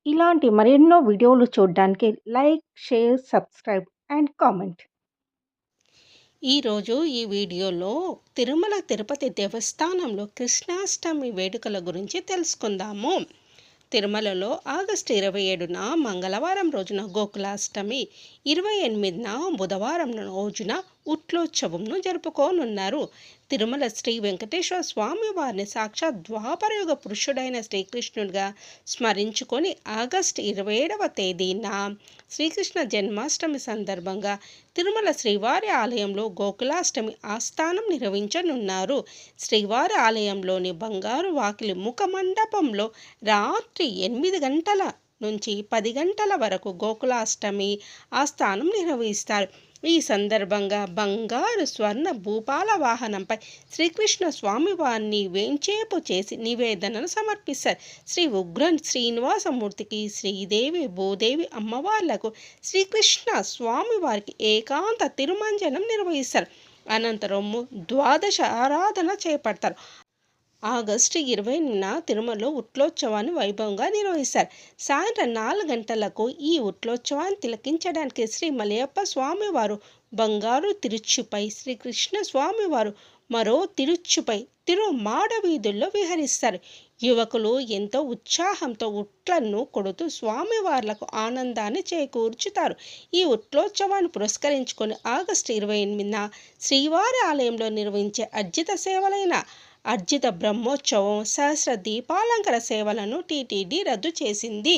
ఇలాంటి మరెన్నో వీడియోలు చూడడానికి like, share, subscribe and comment. ఈరోజు ఈ వీడియోలో తిరుమల తిరుపతి దేవస్థానంలో కృష్ణాష్టమి వేడుకల గురించి తెలుసుకుందాము. తిరుమలలో ఆగస్టు 27న మంగళవారం రోజున గోకులాష్టమి, 28న బుధవారం రోజున ఉట్లోత్సవంను జరుపుకోనున్నారు. తిరుమల శ్రీ వెంకటేశ్వర స్వామి వారిని సాక్షాత్ ద్వాపరయుగ పురుషుడైన శ్రీకృష్ణుడిగా స్మరించుకొని ఆగస్టు 27వ తేదీన శ్రీకృష్ణ జన్మాష్టమి సందర్భంగా తిరుమల శ్రీవారి ఆలయంలో గోకులాష్టమి ఆస్థానం నిర్వహించనున్నారు. శ్రీవారి ఆలయంలోని బంగారు వాకిలి ముఖ మండపంలో రాత్రి 8 గంటల నుంచి 10 గంటల వరకు గోకులాష్టమి ఆస్థానం నిర్వహిస్తారు. ఈ సందర్భంగా బంగారు స్వర్ణ భూపాల వాహనంపై శ్రీకృష్ణ స్వామివారిని వేంచేపు చేసి నివేదనలు సమర్పిస్తారు. శ్రీ ఉగ్ర శ్రీనివాసమూర్తికి, శ్రీదేవి భూదేవి అమ్మవార్లకు శ్రీకృష్ణ స్వామివారికి ఏకాంత తిరుమంజనం నిర్వహిస్తారు. అనంతరం ద్వాదశ ఆరాధన చేపడతారు. ఆగస్టు 20న తిరుమలలో ఉట్లోత్సవాన్ని వైభవంగా నిర్వహిస్తారు. సాయంత్రం 4 గంటలకు ఈ ఉట్లోత్సవాన్ని తిలకించడానికి శ్రీ మలయప్ప స్వామివారు బంగారు తిరుచుపై, శ్రీకృష్ణ స్వామివారు మరో తిరుచుపై తిరుమాడ వీధుల్లో విహరిస్తారు. యువకులు ఎంతో ఉత్సాహంతో ఉట్లను కొడుతూ స్వామివార్లకు ఆనందాన్ని చేకూర్చుతారు. ఈ ఉట్లోత్సవాన్ని పురస్కరించుకొని ఆగస్టు 28న శ్రీవారి ఆలయంలో నిర్వహించే అర్జిత సేవలైన అర్జిత బ్రహ్మోత్సవం, సహస్ర దీపాలంకర సేవలను టీటీడీ రద్దు చేసింది.